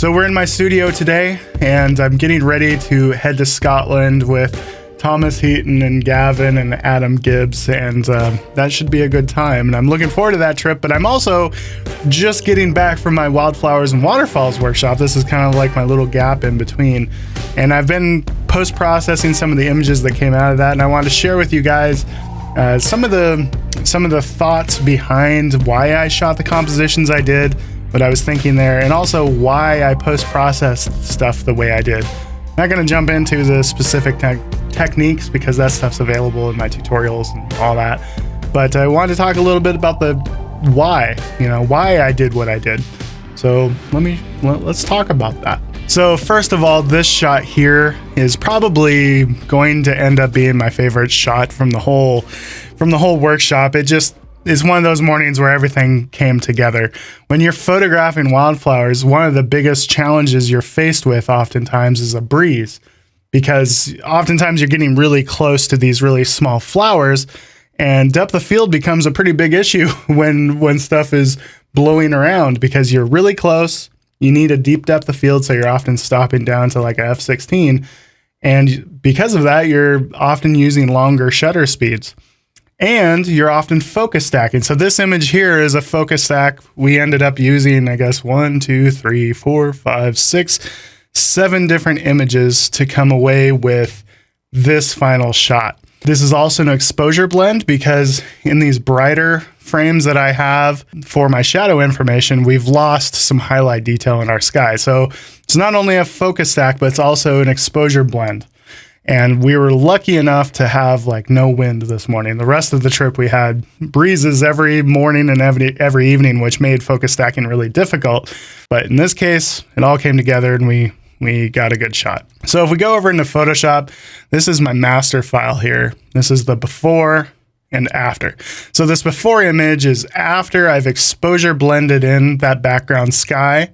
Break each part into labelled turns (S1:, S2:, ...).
S1: So we're in my studio today, and I'm getting ready to head to Scotland with Thomas Heaton and Gavin and Adam Gibbs, and that should be a good time. And I'm looking forward to that trip, but I'm also just getting back from my Wildflowers and Waterfalls workshop. This is kind of like my little gap in between. And I've been post-processing some of the images that came out of that, and I wanted to share with you guys some of the thoughts behind why I shot the compositions I did, what I was thinking there, and also why I post-processed stuff the way I did. I'm not going to jump into the specific techniques because that stuff's available in my tutorials and all that, but I wanted to talk a little bit about the why I did what I did. So let's talk about that. So first of all, this shot here is probably going to end up being my favorite shot from the whole workshop. It just is one of those mornings where everything came together. When you're photographing wildflowers, one of the biggest challenges you're faced with oftentimes is a breeze, because oftentimes you're getting really close to these really small flowers, and depth of field becomes a pretty big issue when stuff is blowing around, because you're really close. You need a deep depth of field, so you're often stopping down to like a f/16, and because of that, you're often using longer shutter speeds. And you're often focus stacking. So this image here is a focus stack. We ended up using, I guess, 1, 2, 3, 4, 5, 6, 7 different images to come away with this final shot. This is also an exposure blend, because in these brighter frames that I have for my shadow information, we've lost some highlight detail in our sky. So it's not only a focus stack, but it's also an exposure blend. And we were lucky enough to have like no wind this morning. The rest of the trip, we had breezes every morning and every evening, which made focus stacking really difficult. But in this case, it all came together and we got a good shot. So if we go over into Photoshop, this is my master file here. This is the before and after. So this before image is after I've exposure blended in that background sky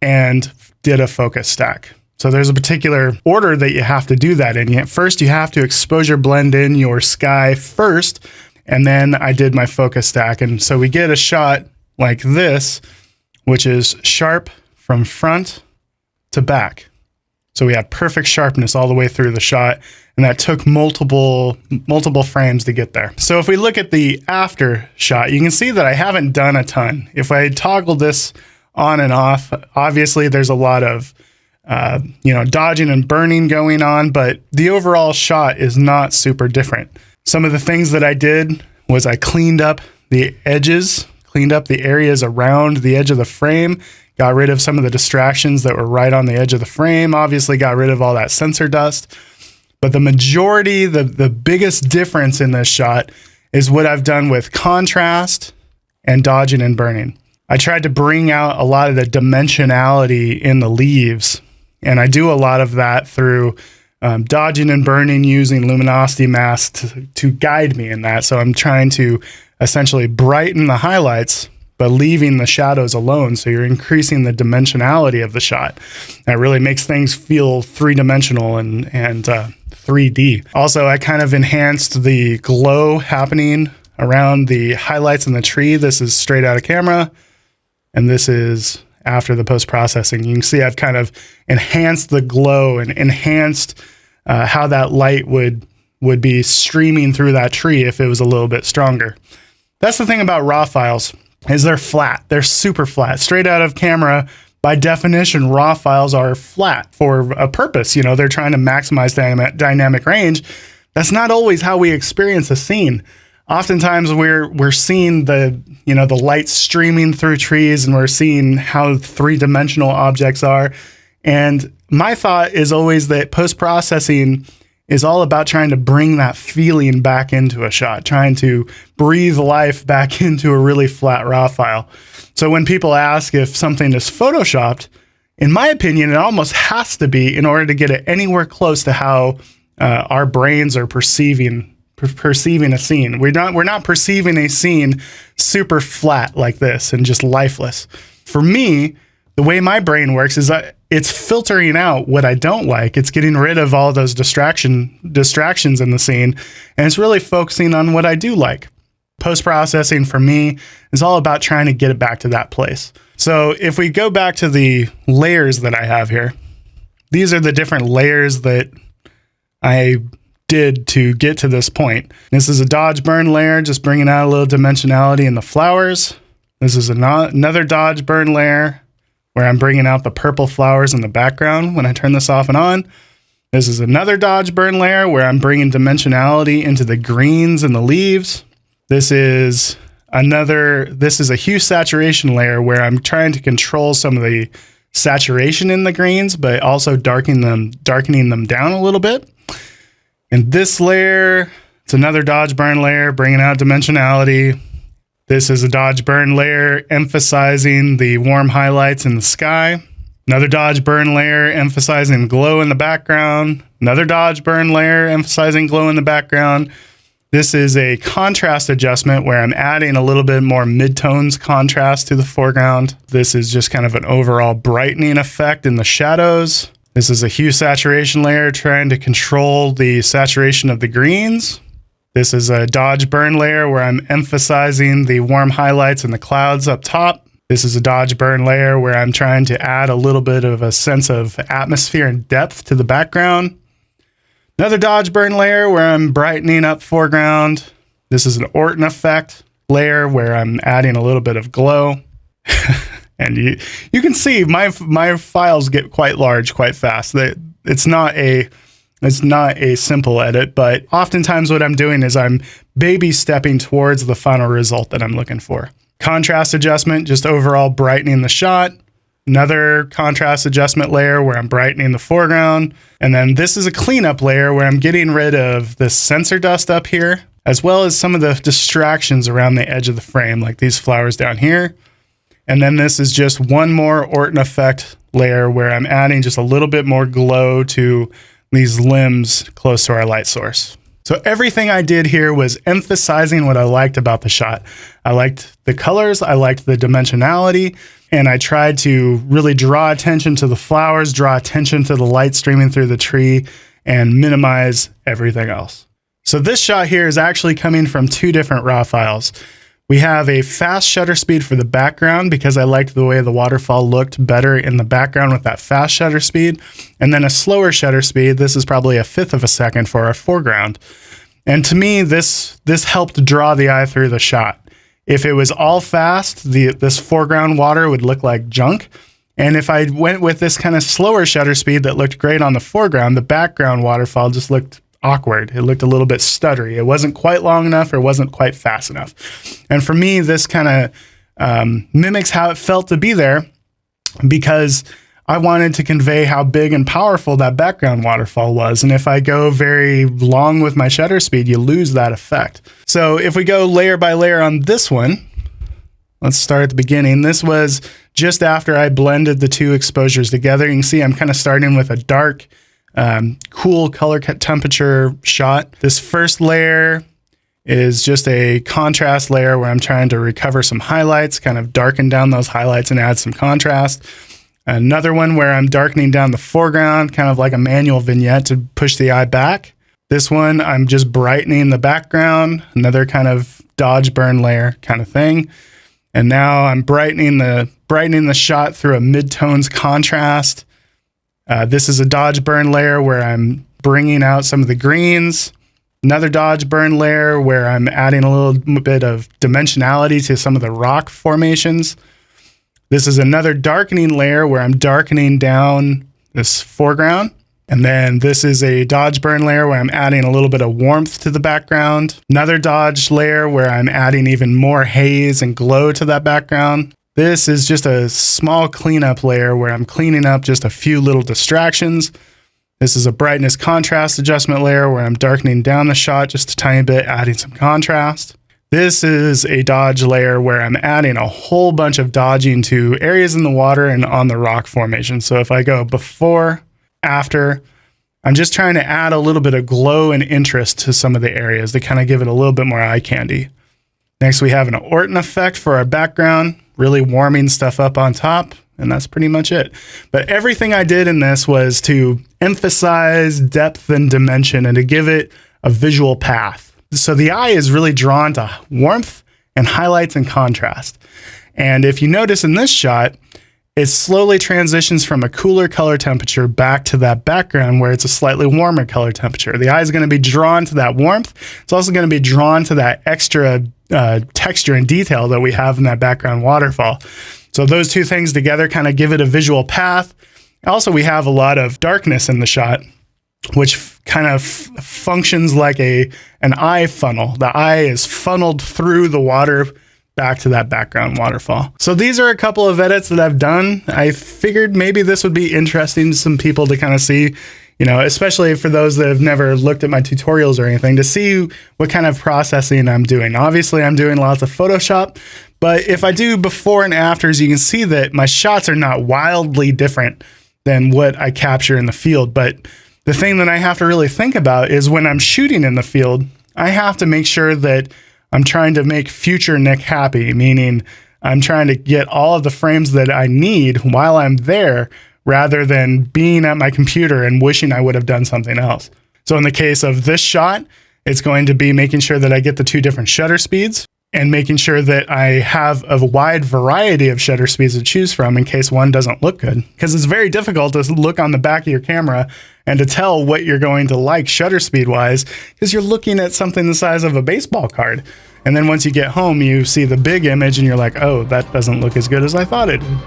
S1: and did a focus stack. So there's a particular order that you have to do that in. First, you have to exposure blend in your sky first, and then I did my focus stack. And so we get a shot like this, which is sharp from front to back. So we have perfect sharpness all the way through the shot, and that took multiple frames to get there. So if we look at the after shot, you can see that I haven't done a ton. If I toggle this on and off, obviously there's a lot of dodging and burning going on, but the overall shot is not super different. Some of the things that I did was I cleaned up the edges, cleaned up the areas around the edge of the frame, got rid of some of the distractions that were right on the edge of the frame, obviously got rid of all that sensor dust. But the majority, the biggest difference in this shot is what I've done with contrast and dodging and burning. I tried to bring out a lot of the dimensionality in the leaves, and I do a lot of that through dodging and burning using luminosity masks to guide me in that. So I'm trying to essentially brighten the highlights, but leaving the shadows alone. So you're increasing the dimensionality of the shot. That really makes things feel three-dimensional and 3D. Also, I kind of enhanced the glow happening around the highlights in the tree. This is straight out of camera, and this is after the post-processing. You can see I've kind of enhanced the glow and enhanced how that light would be streaming through that tree if it was a little bit stronger. That's the thing about raw files, is they're flat. They're super flat. Straight out of camera, by definition, raw files are flat for a purpose. They're trying to maximize dynamic range. That's not always how we experience a scene. Oftentimes we're seeing the light streaming through trees, and we're seeing how three-dimensional objects are. And my thought is always that post-processing is all about trying to bring that feeling back into a shot, trying to breathe life back into a really flat raw file. So when people ask if something is photoshopped, in my opinion, it almost has to be in order to get it anywhere close to how our brains are perceiving a scene. We're not perceiving a scene super flat like this and just lifeless. For me, the way my brain works is that it's filtering out what I don't like. It's getting rid of all those distractions in the scene, and it's really focusing on what I do like. Post-processing for me is all about trying to get it back to that place. So if we go back to the layers that I have here, these are the different layers that I did to get to this point. This is a dodge burn layer, just bringing out a little dimensionality in the flowers. This is another dodge burn layer where I'm bringing out the purple flowers in the background when I turn this off and on. This is another dodge burn layer where I'm bringing dimensionality into the greens and the leaves. This is a hue saturation layer where I'm trying to control some of the saturation in the greens, but also darkening them down a little bit. And this layer, it's another dodge burn layer, bringing out dimensionality. This is a dodge burn layer emphasizing the warm highlights in the sky. Another dodge burn layer emphasizing glow in the background. Another dodge burn layer emphasizing glow in the background. This is a contrast adjustment where I'm adding a little bit more midtones contrast to the foreground. This is just kind of an overall brightening effect in the shadows. This is a hue saturation layer trying to control the saturation of the greens. This is a dodge burn layer where I'm emphasizing the warm highlights and the clouds up top. This is a dodge burn layer where I'm trying to add a little bit of a sense of atmosphere and depth to the background. Another dodge burn layer where I'm brightening up foreground. This is an Orton effect layer where I'm adding a little bit of glow. And you can see my files get quite large quite fast. It's not a simple edit, but oftentimes what I'm doing is I'm baby stepping towards the final result that I'm looking for. Contrast adjustment, just overall brightening the shot. Another contrast adjustment layer where I'm brightening the foreground. And then this is a cleanup layer where I'm getting rid of the sensor dust up here, as well as some of the distractions around the edge of the frame, like these flowers down here. And then this is just one more Orton effect layer where I'm adding just a little bit more glow to these limbs close to our light source. So everything I did here was emphasizing what I liked about the shot. I liked the colors, I liked the dimensionality, and I tried to really draw attention to the flowers, draw attention to the light streaming through the tree, and minimize everything else. So this shot here is actually coming from two different raw files. We have a fast shutter speed for the background because I liked the way the waterfall looked better in the background with that fast shutter speed. And then a slower shutter speed. This is probably 1/5 of a second for our foreground. And to me, this helped draw the eye through the shot. If it was all fast, this foreground water would look like junk. And if I went with this kind of slower shutter speed that looked great on the foreground, the background waterfall just looked awkward. It looked a little bit stuttery. It wasn't quite long enough or wasn't quite fast enough. And for me, this kind of mimics how it felt to be there because I wanted to convey how big and powerful that background waterfall was. And if I go very long with my shutter speed, you lose that effect. So if we go layer by layer on this one, let's start at the beginning. This was just after I blended the two exposures together. You can see I'm kind of starting with a dark, cool color temperature shot. This first layer is just a contrast layer where I'm trying to recover some highlights, kind of darken down those highlights and add some contrast. Another one where I'm darkening down the foreground, kind of like a manual vignette to push the eye back. This one, I'm just brightening the background, another kind of dodge burn layer kind of thing. And now I'm brightening the shot through a mid-tones contrast. This is a dodge burn layer where I'm bringing out some of the greens. Another dodge burn layer where I'm adding a little bit of dimensionality to some of the rock formations. This is another darkening layer where I'm darkening down this foreground. And then this is a dodge burn layer where I'm adding a little bit of warmth to the background. Another dodge layer where I'm adding even more haze and glow to that background. This is just a small cleanup layer where I'm cleaning up just a few little distractions. This is a brightness contrast adjustment layer where I'm darkening down the shot just a tiny bit, adding some contrast. This is a dodge layer where I'm adding a whole bunch of dodging to areas in the water and on the rock formation. So if I go before, after, I'm just trying to add a little bit of glow and interest to some of the areas to kind of give it a little bit more eye candy. Next, we have an Orton effect for our background, really warming stuff up on top, and that's pretty much it. But everything I did in this was to emphasize depth and dimension and to give it a visual path. So the eye is really drawn to warmth and highlights and contrast. And if you notice in this shot, it slowly transitions from a cooler color temperature back to that background where it's a slightly warmer color temperature. The eye is going to be drawn to that warmth. It's also going to be drawn to that extra texture and detail that we have in that background waterfall. So those two things together kind of give it a visual path. Also, we have a lot of darkness in the shot, which kind of functions like an eye funnel. The eye is funneled through the water back to that background waterfall. So these are a couple of edits that I've done. I figured maybe this would be interesting to some people to kind of see, you know, especially for those that have never looked at my tutorials or anything, to see what kind of processing I'm doing. Obviously, I'm doing lots of Photoshop, but if I do before and afters, you can see that my shots are not wildly different than what I capture in the field. But the thing that I have to really think about is when I'm shooting in the field, I have to make sure that I'm trying to make future Nick happy, meaning I'm trying to get all of the frames that I need while I'm there rather than being at my computer and wishing I would have done something else. So in the case of this shot, it's going to be making sure that I get the two different shutter speeds and making sure that I have a wide variety of shutter speeds to choose from in case one doesn't look good. Because it's very difficult to look on the back of your camera and to tell what you're going to like shutter speed wise, because you're looking at something the size of a baseball card. And then once you get home, you see the big image and you're like, oh, that doesn't look as good as I thought it would.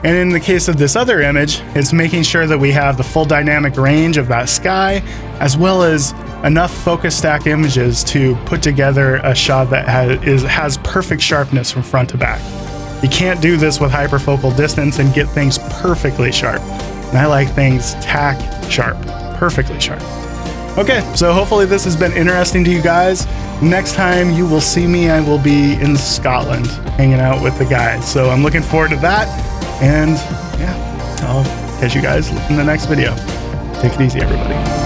S1: And in the case of this other image, it's making sure that we have the full dynamic range of that sky, as well as enough focus stack images to put together a shot that has perfect sharpness from front to back. You can't do this with hyperfocal distance and get things perfectly sharp. And I like things tack sharp, perfectly sharp. Okay, so hopefully this has been interesting to you guys. Next time you will see me, I will be in Scotland hanging out with the guys. So I'm looking forward to that. And yeah, I'll catch you guys in the next video. Take it easy, everybody.